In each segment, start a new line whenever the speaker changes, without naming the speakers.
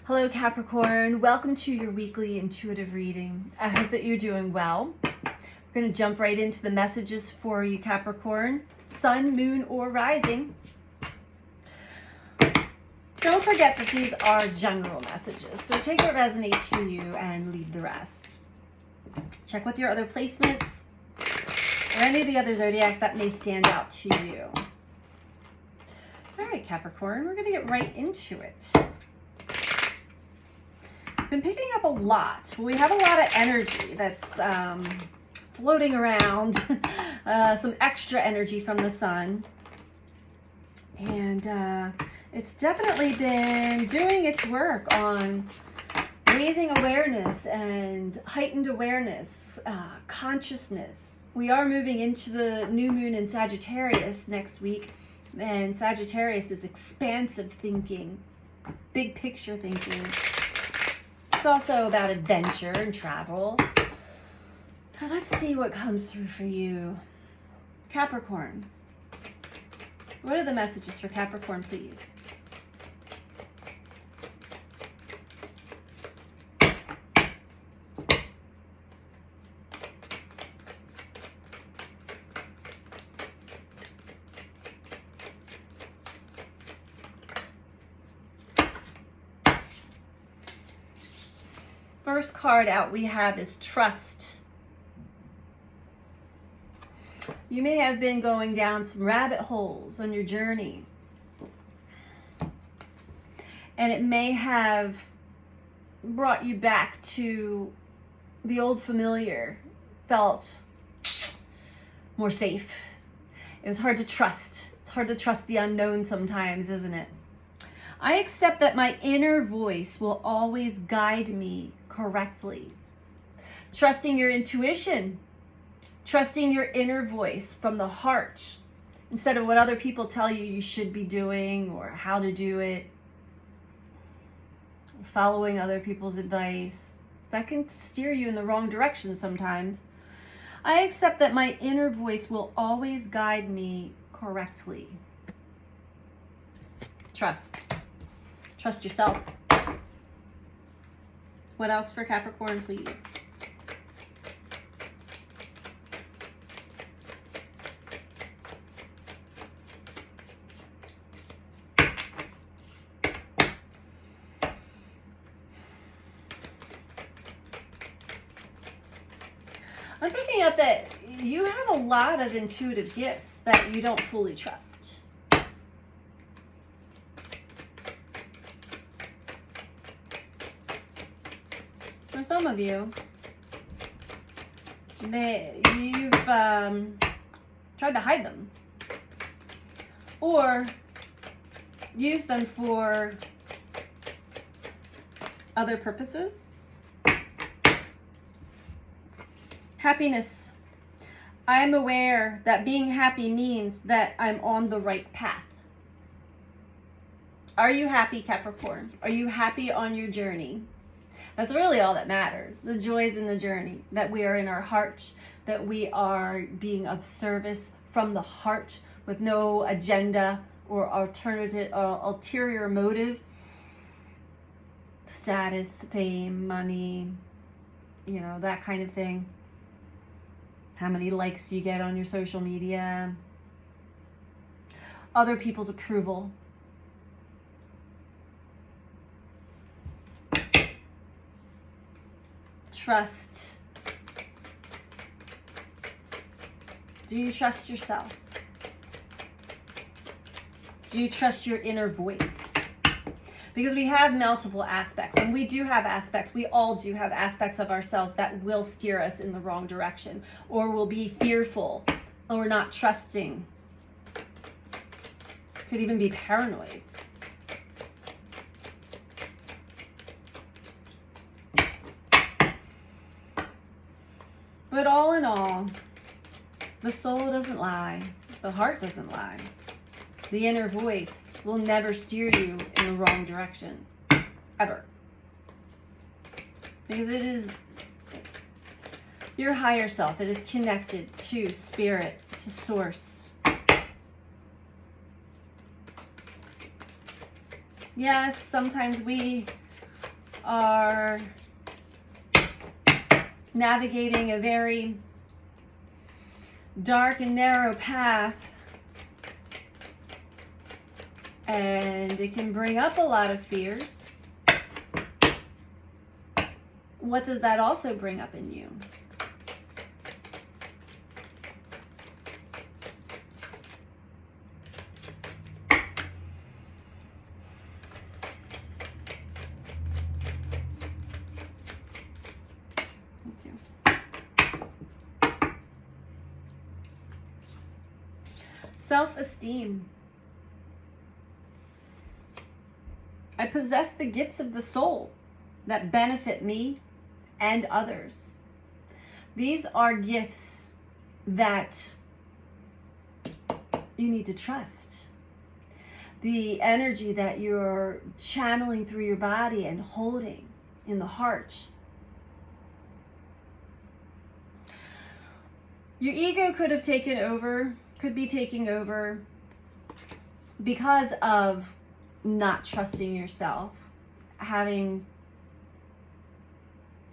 Hello Capricorn, welcome to your weekly intuitive reading. I hope that you're doing well. We're going to jump right into the messages for you Capricorn, sun, moon, or rising. Don't forget that these are general messages, so take what resonates for you and leave the rest. Check with your other placements or any of the other zodiac that may stand out to you. All right, Capricorn, we're going to get right into it. Been picking up a lot. We have a lot of energy that's floating around, some extra energy from the sun. And it's definitely been doing its work on raising awareness and heightened awareness, consciousness. We are moving into the new moon in Sagittarius next week. And Sagittarius is expansive thinking, big picture thinking. It's also about adventure and travel. So let's see what comes through for you. Capricorn. What are the messages for Capricorn, please? First card out we have is trust. You may have been going down some rabbit holes on your journey. And it may have brought you back to the old familiar. Felt more safe. It was hard to trust. It's hard to trust the unknown sometimes, isn't it? I accept that my inner voice will always guide me correctly. Trusting your intuition, trusting your inner voice from the heart instead of what other people tell you you should be doing or how to do it. Following other people's advice, that can steer you in the wrong direction sometimes. I accept that my inner voice will always guide me correctly. Trust. Trust yourself. What else for Capricorn, please? I'm picking up that you have a lot of intuitive gifts that you don't fully trust. For some of you, you've tried to hide them or use them for other purposes. Happiness. I am aware that being happy means that I'm on the right path. Are you happy, Capricorn? Are you happy on your journey? That's really all that matters. The joys in the journey, that we are in our heart, that we are being of service from the heart with no agenda or alternative or ulterior motive. Status, fame, money, that kind of thing. How many likes you get on your social media. Other people's approval. Trust. Do you trust yourself? Do you trust your inner voice? Because we have multiple aspects, and we do have aspects, we all do have aspects of ourselves that will steer us in the wrong direction, or will be fearful, or not trusting. Could even be paranoid. But all in all, the soul doesn't lie. The heart doesn't lie. The inner voice will never steer you in the wrong direction. Ever. Because it is your higher self. It is connected to spirit, to source. Yes, sometimes we are navigating a very dark and narrow path, and it can bring up a lot of fears. What does that also bring up in you? Self-esteem. I possess the gifts of the soul that benefit me and others. These are gifts that you need to trust. The energy that you're channeling through your body and holding in the heart. Your ego could have taken over, could be taking over because of not trusting yourself, having,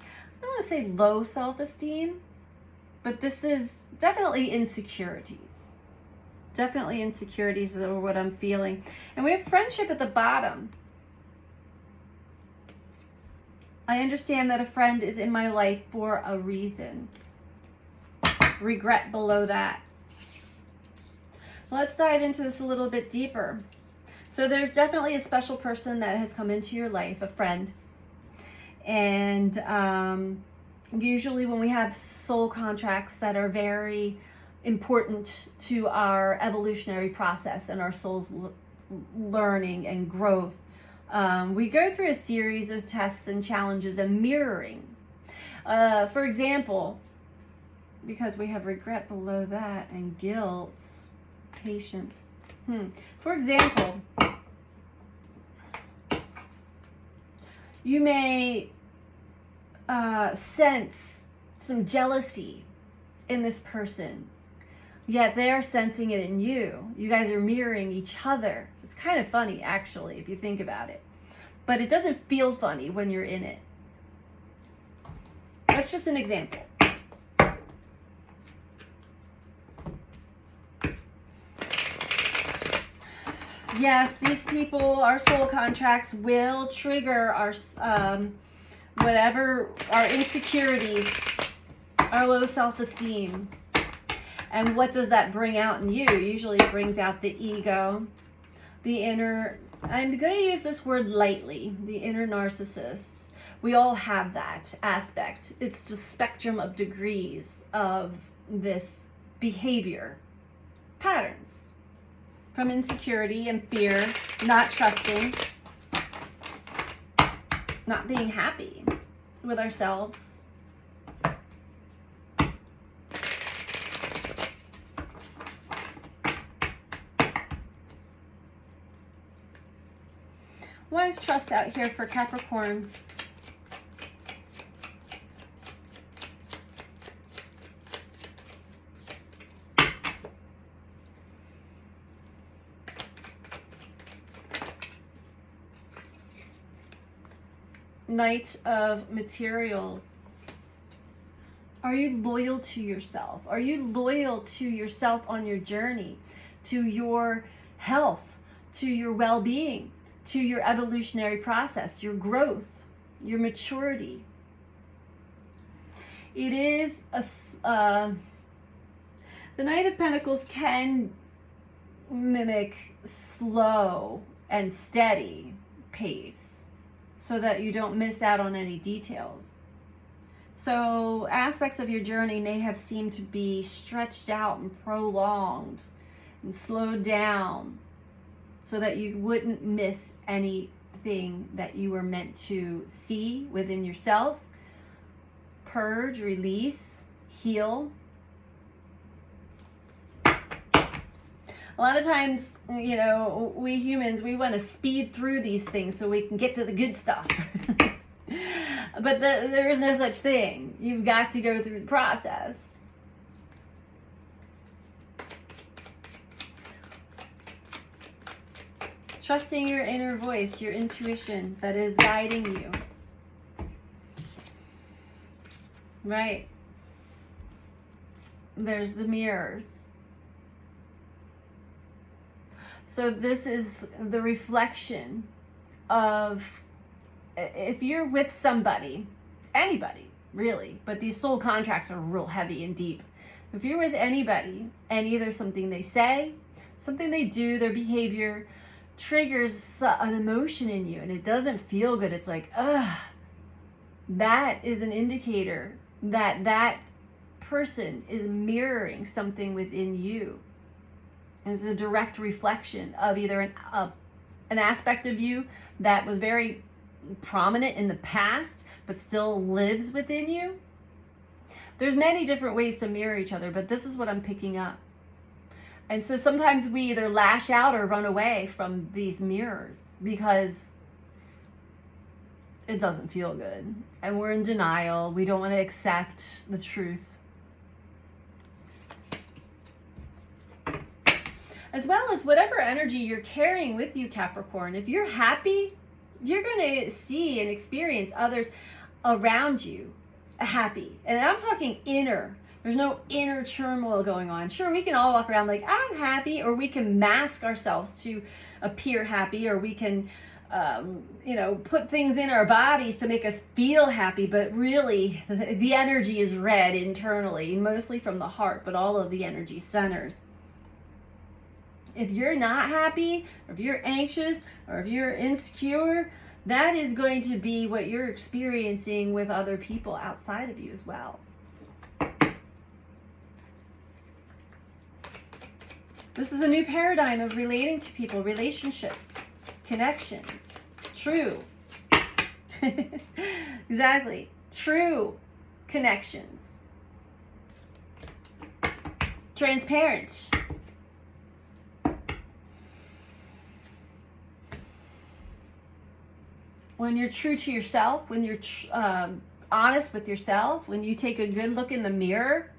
I don't want to say low self-esteem, but this is definitely insecurities. Definitely insecurities are what I'm feeling. And we have friendship at the bottom. I understand that a friend is in my life for a reason. Regret below that. Let's dive into this a little bit deeper. So there's definitely a special person that has come into your life, a friend. And usually when we have soul contracts that are very important to our evolutionary process and our soul's learning and growth, we go through a series of tests and challenges and mirroring. For example, because we have regret below that and guilt, patience. For example, you may sense some jealousy in this person, yet they're sensing it in you. You guys are mirroring each other. It's kind of funny, actually, if you think about it. But it doesn't feel funny when you're in it. That's just an example. Yes, these people, our soul contracts will trigger our, whatever, our insecurities, our low self-esteem. And what does that bring out in you? Usually it brings out the ego, the inner, I'm going to use this word lightly, the inner narcissist. We all have that aspect. It's the spectrum of degrees of this behavior patterns. From insecurity and fear, not trusting, not being happy with ourselves. Why is trust out here for Capricorn? Knight of Materials. Are you loyal to yourself? Are you loyal to yourself on your journey, to your health, to your well-being, to your evolutionary process, your growth, your maturity? It is the Knight of Pentacles can mimic slow and steady pace, so that you don't miss out on any details. So aspects of your journey may have seemed to be stretched out and prolonged and slowed down so that you wouldn't miss anything that you were meant to see within yourself, purge, release, heal. A lot of times, you know, we humans, we want to speed through these things so we can get to the good stuff. But there is no such thing. You've got to go through the process. Trusting your inner voice, your intuition that is guiding you. Right. There's the mirrors. So this is the reflection of, if you're with somebody, anybody really, but these soul contracts are real heavy and deep. If you're with anybody and either something they say, something they do, their behavior triggers an emotion in you and it doesn't feel good, it's like, ugh, that is an indicator that that person is mirroring something within you. And it's a direct reflection of either an aspect of you that was very prominent in the past but still lives within you. There's many different ways to mirror each other, but this is what I'm picking up. And so sometimes we either lash out or run away from these mirrors because it doesn't feel good. And we're in denial. We don't want to accept the truth. As well as whatever energy you're carrying with you, Capricorn. If you're happy, you're going to see and experience others around you happy. And I'm talking inner. There's no inner turmoil going on. Sure, we can all walk around like, I'm happy, or we can mask ourselves to appear happy, or we can, put things in our bodies to make us feel happy, but really the energy is red internally, mostly from the heart, but all of the energy centers. If you're not happy, or if you're anxious, or if you're insecure, that is going to be what you're experiencing with other people outside of you as well. This is a new paradigm of relating to people, relationships, connections. True. Exactly. True connections. Transparent. When you're true to yourself, when you're honest with yourself, when you take a good look in the mirror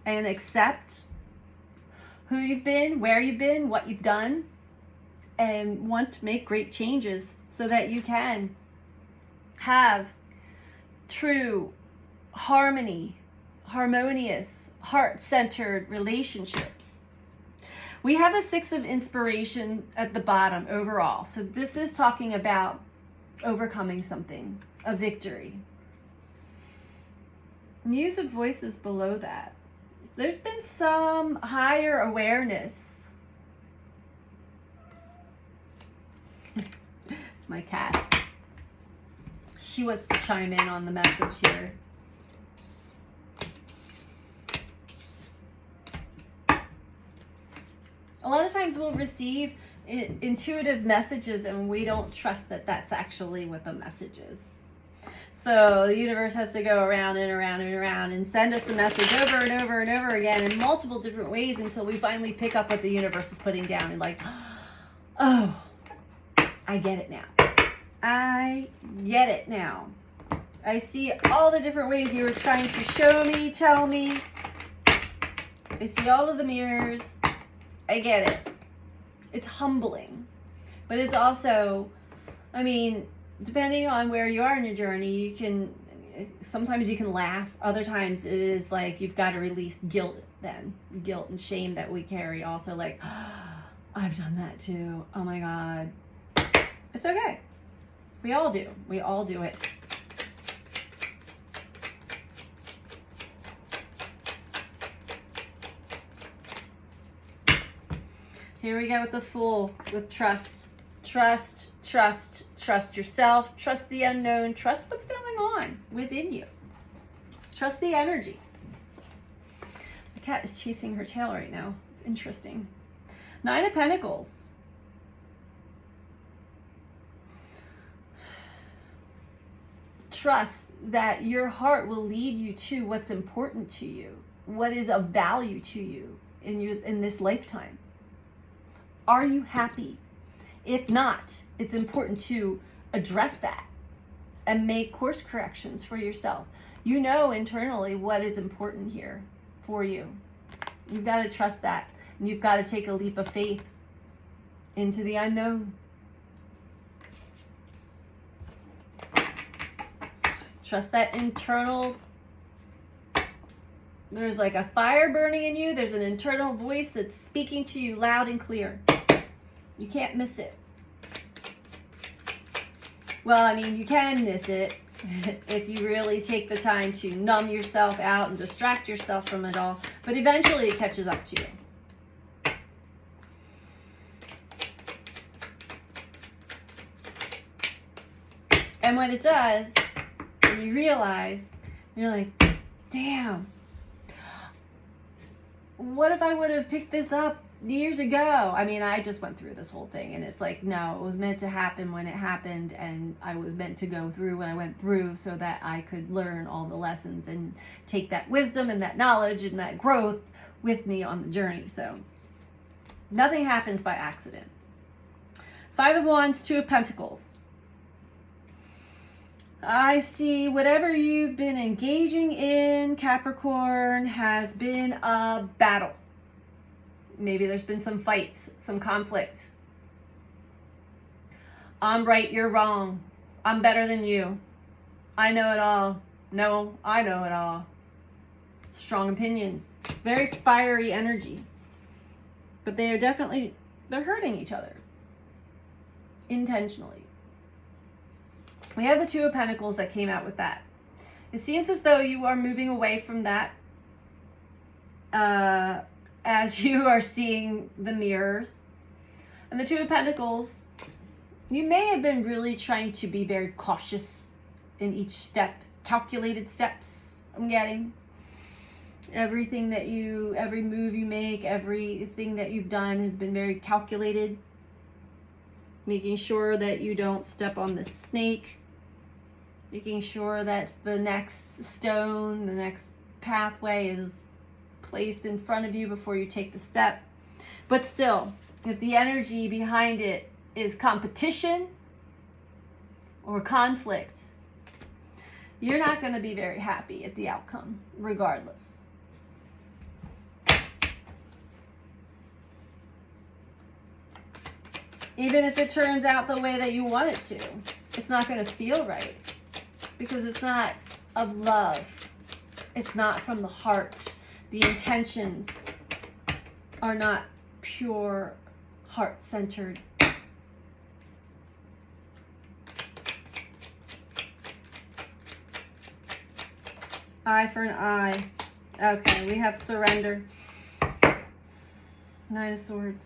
and accept who you've been, where you've been, what you've done, and want to make great changes so that you can have true harmony, harmonious, heart-centered relationships. We have a 6 of inspiration at the bottom overall. So this is talking about overcoming something, a victory. Muse of voices below that. There's been some higher awareness. It's my cat. She wants to chime in on the message here. A lot of times we'll receive intuitive messages and we don't trust that that's actually what the message is. So the universe has to go around and around and around and send us the message over and over and over again in multiple different ways until we finally pick up what the universe is putting down and like, oh, I get it now. I get it now. I see all the different ways you were trying to show me, tell me. I see all of the mirrors. I get it. It's humbling, but it's also, depending on where you are in your journey, sometimes you can laugh. Other times it is like you've got to release guilt and shame that we carry also, like, oh, I've done that too. Oh my God. It's okay. We all do. We all do it. Here we go with the Fool, with trust. Trust, trust, trust yourself. Trust the unknown. Trust what's going on within you. Trust the energy. The cat is chasing her tail right now. It's interesting. 9 of Pentacles. Trust that your heart will lead you to what's important to you, what is of value to you in this lifetime. Are you happy? If not, it's important to address that and make course corrections for yourself. You know internally what is important here for you. You've got to trust that. And you've got to take a leap of faith into the unknown. Trust that internal There's like a fire burning in you. There's an internal voice that's speaking to you loud and clear. You can't miss it. Well, I mean, you can miss it if you really take the time to numb yourself out and distract yourself from it all. But eventually it catches up to you. And when it does, and you realize, you're like, damn, what if I would have picked this up years ago? I mean, I just went through this whole thing, and it's like, no, it was meant to happen when it happened, and I was meant to go through when I went through so that I could learn all the lessons and take that wisdom and that knowledge and that growth with me on the journey. So nothing happens by accident. 5 of Wands, 2 of Pentacles. I see whatever you've been engaging in, Capricorn, has been a battle. Maybe there's been some fights, some conflict. I'm right, you're wrong. I'm better than you. I know it all. No, I know it all. Strong opinions. Very fiery energy. But they are definitely, they're hurting each other. Intentionally. We have the 2 of Pentacles that came out with that. It seems as though you are moving away from that as you are seeing the mirrors. And the 2 of Pentacles, you may have been really trying to be very cautious in each step. Calculated steps, I'm getting. Everything that you, every move you make, everything that you've done has been very calculated. Making sure that you don't step on the snake. Making sure that the next stone, the next pathway is placed in front of you before you take the step. But still, if the energy behind it is competition or conflict, you're not going to be very happy at the outcome, regardless. Even if it turns out the way that you want it to, it's not going to feel right. Because it's not of love. It's not from the heart. The intentions are not pure, heart-centered. Eye for an eye. Okay, we have surrender. 9 of Swords.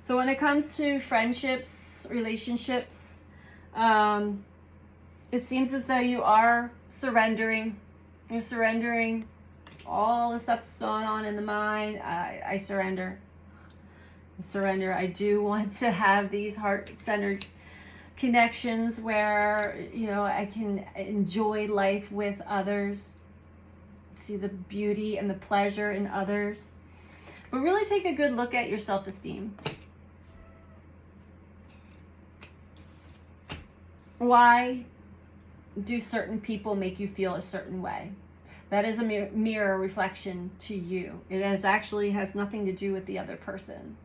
So when it comes to friendships, relationships, it seems as though you are surrendering. You're surrendering all the stuff that's going on in the mind. I surrender. I surrender. I do want to have these heart-centered connections where, you know, I can enjoy life with others, see the beauty and the pleasure in others. But really take a good look at your self-esteem. Why do certain people make you feel a certain way? That is a mirror reflection to you. It actually has nothing to do with the other person.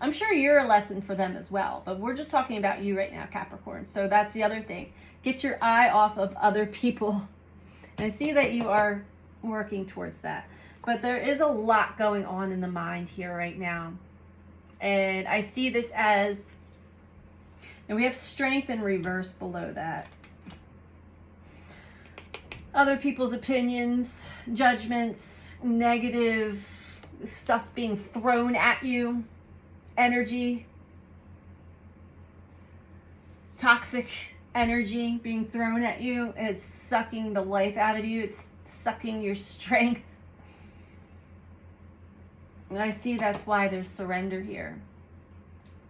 I'm sure you're a lesson for them as well, but we're just talking about you right now, Capricorn. So that's the other thing. Get your eye off of other people. And I see that you are working towards that. But there is a lot going on in the mind here right now. And I see this as, and we have strength in reverse below that. Other people's opinions, judgments, negative stuff being thrown at you, energy, toxic energy being thrown at you. It's sucking the life out of you. It's sucking your strength. And I see that's why there's surrender here.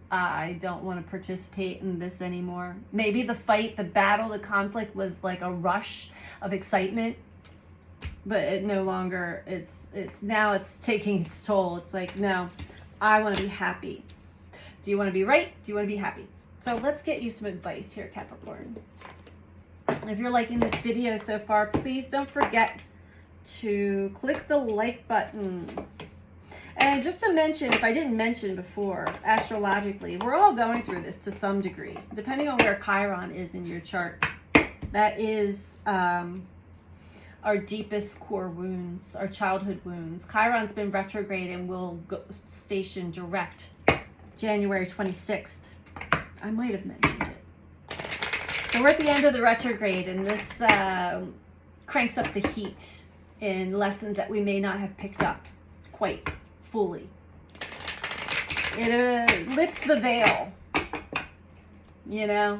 I don't want to participate in this anymore. Maybe the fight, the battle, the conflict was like a rush of excitement, but it no longer, it's now it's taking its toll. It's like, no, I want to be happy. Do you want to be right? Do you want to be happy? So let's get you some advice here, Capricorn. If you're liking this video so far, please don't forget to click the like button. And just to mention, if I didn't mention before, astrologically, we're all going through this to some degree, depending on where Chiron is in your chart. That is our deepest core wounds, our childhood wounds. Chiron's been retrograde and will go station direct January 26th. I might have mentioned it. So we're at the end of the retrograde, and this cranks up the heat in lessons that we may not have picked up quite fully. It lifts the veil, you know.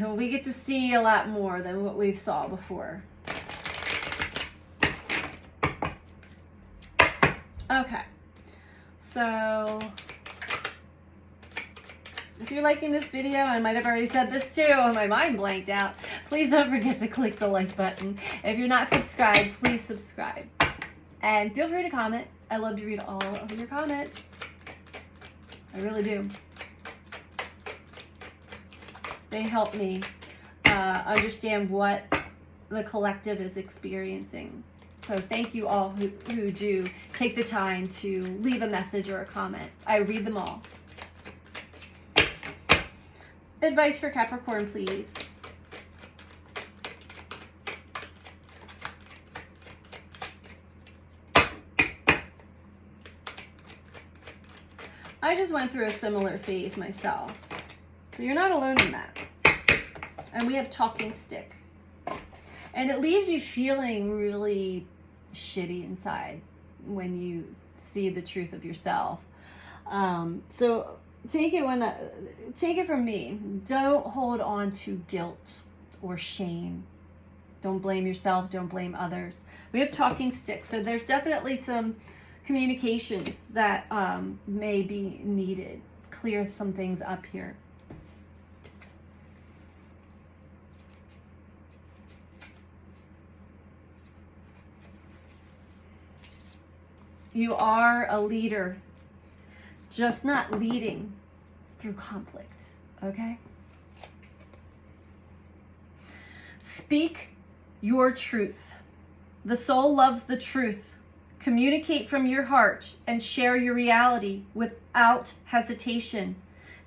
We get to see a lot more than what we saw before. Okay, so if you're liking this video, I might have already said this too, and my mind blanked out. Please don't forget to click the like button. If you're not subscribed, please subscribe. And feel free to comment. I love to read all of your comments. I really do. They help me understand what the collective is experiencing. So thank you all who do take the time to leave a message or a comment. I read them all. Advice for Capricorn, please. I just went through a similar phase myself. So you're not alone in that. And we have talking stick. And it leaves you feeling really shitty inside when you see the truth of yourself. So take it from me. Don't hold on to guilt or shame. Don't blame yourself. Don't blame others. We have talking sticks. So there's definitely some communications that may be needed. Clear some things up here. You are a leader, just not leading through conflict, okay? Speak your truth. The soul loves the truth. Communicate from your heart and share your reality without hesitation.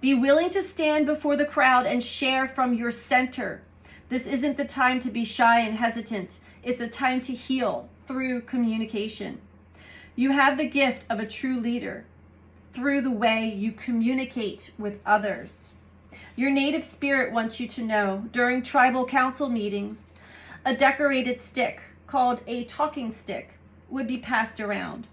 Be willing to stand before the crowd and share from your center. This isn't the time to be shy and hesitant. It's a time to heal through communication. You have the gift of a true leader through the way you communicate with others. Your native spirit wants you to know during tribal council meetings, a decorated stick called a talking stick would be passed around.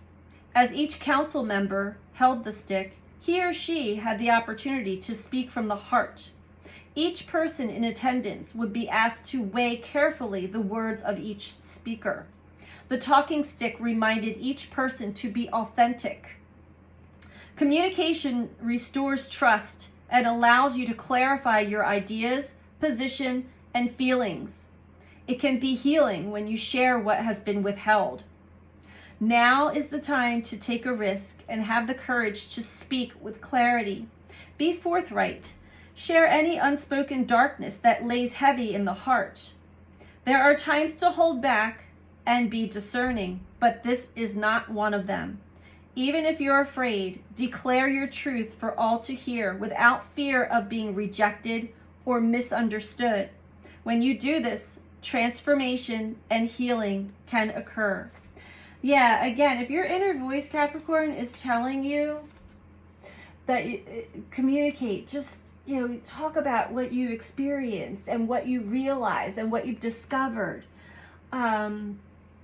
As each council member held the stick, he or she had the opportunity to speak from the heart. Each person in attendance would be asked to weigh carefully the words of each speaker. The talking stick reminded each person to be authentic. Communication restores trust and allows you to clarify your ideas, position, and feelings. It can be healing when you share what has been withheld. Now is the time to take a risk and have the courage to speak with clarity. Be forthright. Share any unspoken darkness that lays heavy in the heart. There are times to hold back and be discerning, but this is not one of them. Even if you're afraid, declare your truth for all to hear without fear of being rejected or misunderstood. When you do this, transformation and healing can occur. Yeah, again, if your inner voice, Capricorn, is telling you that communicate, just, talk about what you experienced and what you realized and what you've discovered.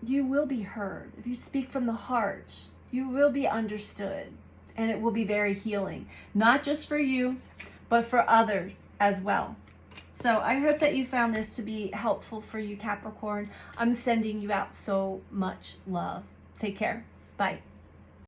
You will be heard. If you speak from the heart, you will be understood, and it will be very healing, not just for you, but for others as well. So I hope that you found this to be helpful for you, Capricorn. I'm sending you out so much love. Take care. Bye.